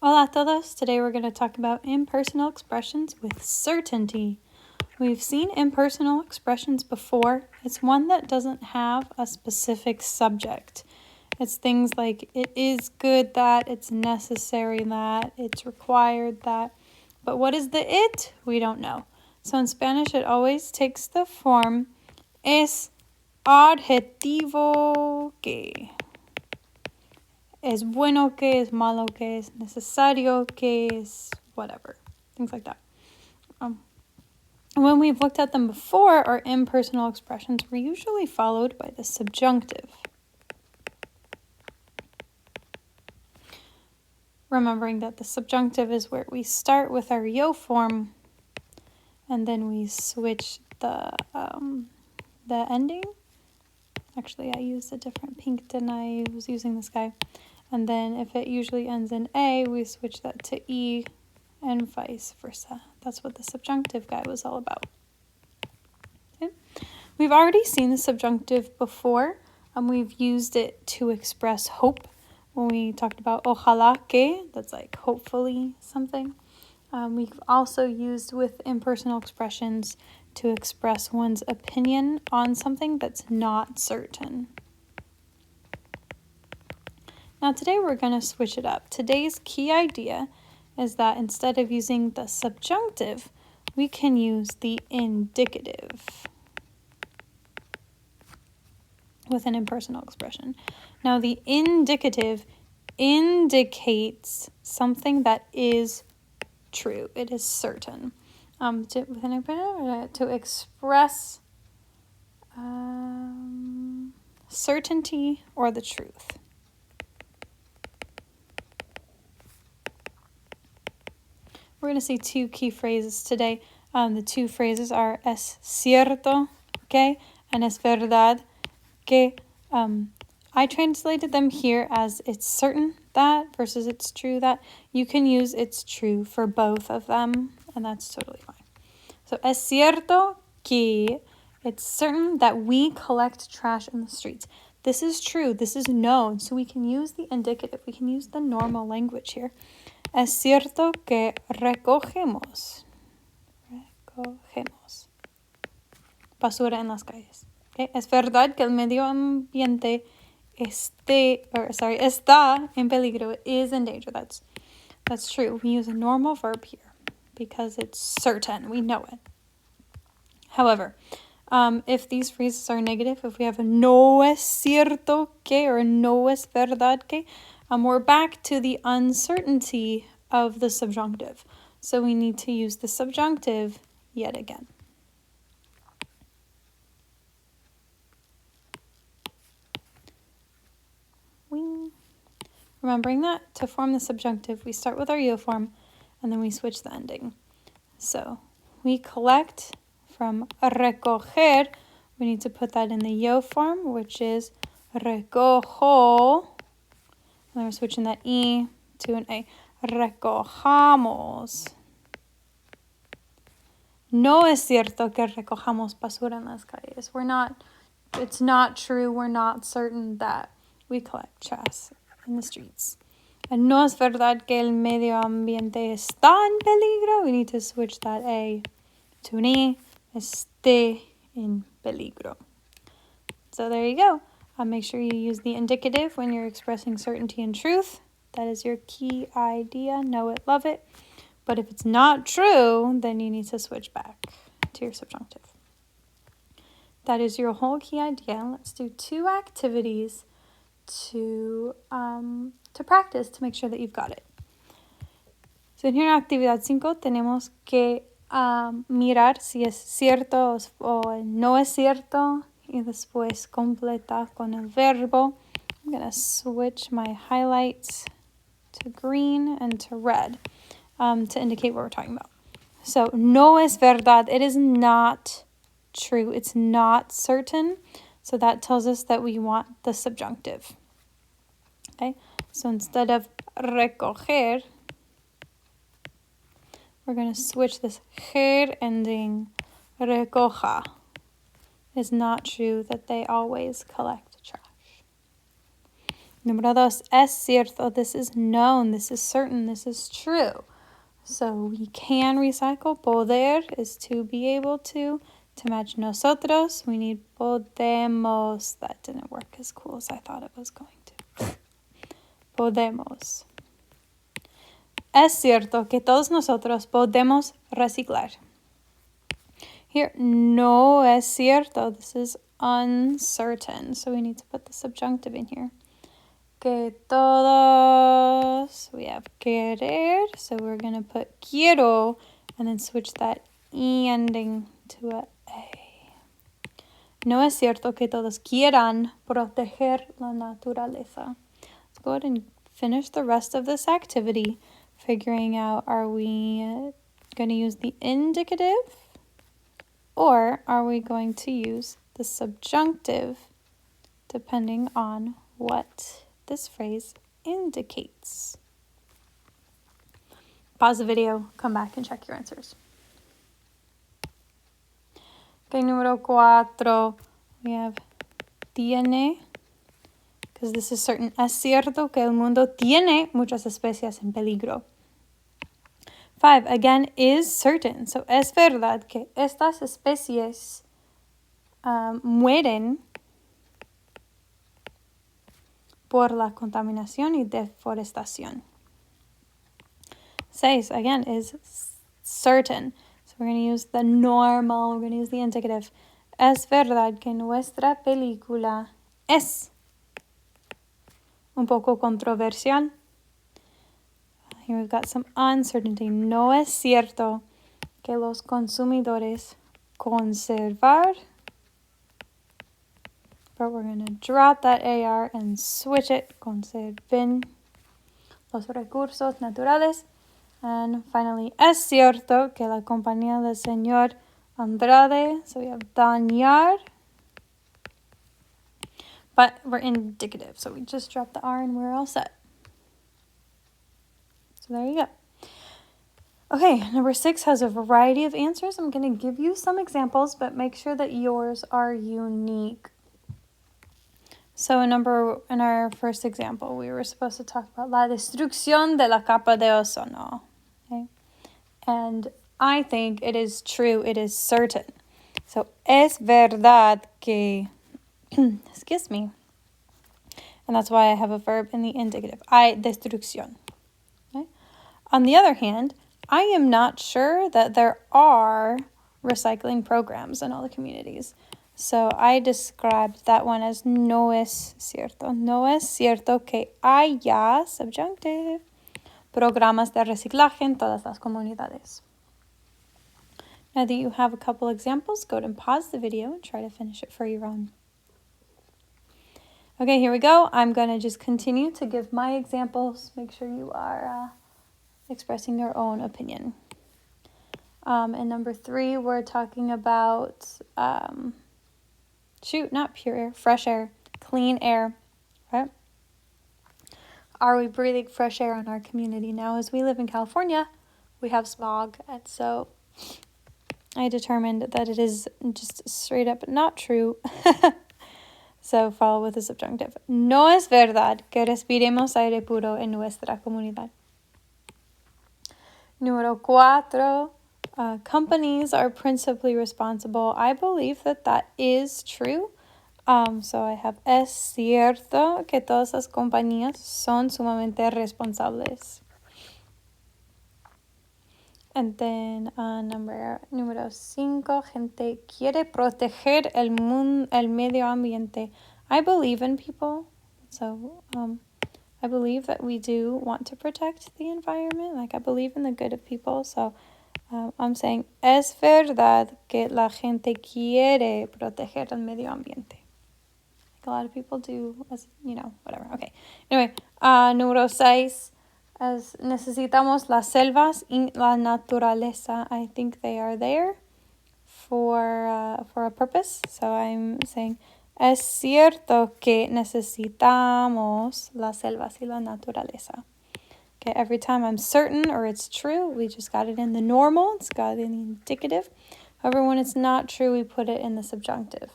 Hola a todos. Today we're going to talk about impersonal expressions with certainty. We've seen impersonal expressions before. It's one that doesn't have a specific subject. It's things like it is good that, it's necessary that, it's required that. But what is the it? We don't know. So in Spanish it always takes the form es adjetivo que. Es bueno que, es malo que, es necesario que, es whatever. Things like that. When we've looked at them before, our impersonal expressions were usually followed by the subjunctive. Remembering that the subjunctive is where we start with our yo form and then we switch the ending. Actually, I used a different pink, didn't I? I was using this guy. And then if it usually ends in A, we switch that to E and vice versa. That's what the subjunctive guy was all about. Okay. We've already seen the subjunctive before, and we've used it to express hope. When we talked about ojalá que, that's like hopefully something. We've also used with impersonal expressions to express one's opinion on something that's not certain. Now today we're going to switch it up. Today's key idea is that instead of using the subjunctive, we can use the indicative with an impersonal expression. Now the indicative indicates something that is true. It is certain. To express certainty or the truth. We're going to see two key phrases today. The two phrases are es cierto que and es verdad que. I translated them here as it's certain that versus it's true that. You can use it's true for both of them, and that's totally fine. So es cierto que, it's certain that we collect trash in the streets. This is true. This is known. So we can use the indicative. We can use the normal language here. Es cierto que recogemos basura en las calles. Okay? Es verdad que el medio ambiente está en peligro, is in danger. That's true. We use a normal verb here because it's certain. We know it. However, if these phrases are negative, if we have a no es cierto que or no es verdad que, we're back to the uncertainty of the subjunctive. So we need to use the subjunctive yet again. Remembering that, to form the subjunctive, we start with our yo form, and then we switch the ending. So we collect from recoger. We need to put that in the yo form, which is recojo. And we're switching that E to an A. Recojamos. No es cierto que recojamos basura en las calles. It's not true. We're not certain that we collect trash in the streets. And no es verdad que el medio ambiente está en peligro. We need to switch that A to an E. Esté en peligro. So there you go. Make sure you use the indicative when you're expressing certainty and truth. That is your key idea. Know it, love it. But if it's not true, then you need to switch back to your subjunctive. That is your whole key idea. Let's do 2 activities to practice to make sure that you've got it. So in here en actividad 5 tenemos que mirar si es cierto o no es cierto. Y después completa con el verbo. I'm going to switch my highlights to green and to red to indicate what we're talking about. So, no es verdad. It is not true. It's not certain. So that tells us that we want the subjunctive. Okay? So instead of recoger, we're going to switch this ger ending. Recoja. It's not true that they always collect trash. Número 2, es cierto. This is known. This is certain. This is true. So we can recycle. Poder is to be able to. To match nosotros, we need podemos. That didn't work as cool as I thought it was going to. Podemos. Es cierto que todos nosotros podemos reciclar. Here, no es cierto. This is uncertain. So we need to put the subjunctive in here. Que todos, we have querer. So we're going to put quiero and then switch that E ending to a A. No es cierto que todos quieran proteger la naturaleza. Let's go ahead and finish the rest of this activity, figuring out, are we going to use the indicative or are we going to use the subjunctive depending on what this phrase indicates? Pause the video, come back and check your answers. Okay, número 4, we have tiene, because this is certain. Es cierto que el mundo tiene muchas especies en peligro. 5, again, is certain. So, es verdad que estas especies mueren por la contaminación y deforestación. 6, again, is certain. So we're going to use the normal, we're going to use the indicative. Es verdad que nuestra película es un poco controversial. Here we've got some uncertainty. No es cierto que los consumidores conservar. But we're going to drop that AR and switch it. Conserven los recursos naturales. And finally, es cierto que la compañía del señor Andrade. So we have dañar. But we're indicative. So we just drop the R and we're all set. So there you go. Okay, number 6 has a variety of answers. I'm going to give you some examples, but make sure that yours are unique. So in our first example, we were supposed to talk about la destrucción de la capa de ozono. Okay? And I think it is true, it is certain. So, es verdad que, excuse me. And that's why I have a verb in the indicative. Hay destrucción. Okay? On the other hand, I am not sure that there are recycling programs in all the communities. So I described that one as no es cierto. No es cierto que haya, subjunctive, programas de reciclaje en todas las comunidades. Now that you have a couple examples, go ahead and pause the video and try to finish it for your own. Okay, here we go. I'm going to just continue to give my examples. Make sure you are expressing your own opinion. And number 3, we're talking about, not pure air, fresh air, clean air, right? Are we breathing fresh air in our community? Now, as we live in California, we have smog, and so I determined that it is just straight up not true. So follow with the subjunctive. No es verdad que respiremos aire puro en nuestra comunidad. Número 4, companies are principally responsible. I believe that is true. So I have es cierto que todas las compañías son sumamente responsables. And then número 5, gente quiere proteger el medio ambiente. I believe in people. So I believe that we do want to protect the environment. Like, I believe in the good of people. So I'm saying, es verdad que la gente quiere proteger el medio ambiente. Like a lot of people do, as whatever. Okay. Anyway, número 6, as necesitamos las selvas y la naturaleza. I think they are there for a purpose. So I'm saying, es cierto que necesitamos las selvas y la naturaleza. Okay, every time I'm certain or it's true, we just got it in the normal. It's got it in the indicative. However, when it's not true, we put it in the subjunctive.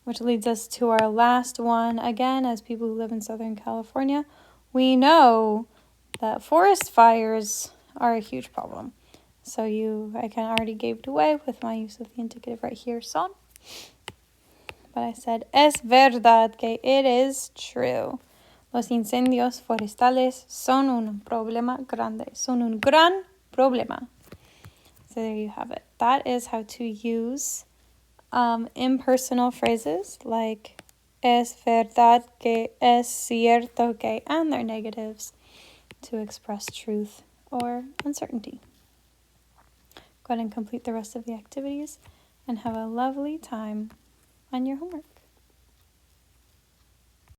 which leads us to our last one. Again, as people who live in Southern California, we know that forest fires are a huge problem. So I kind of already gave it away with my use of the indicative right here, son. But I said, es verdad que it is true. Los incendios forestales son un problema grande. Son un gran problema. So there you have it. That is how to use impersonal phrases like es verdad que, es cierto que, and their negatives to express truth or uncertainty. Go ahead and complete the rest of the activities and have a lovely time on your homework.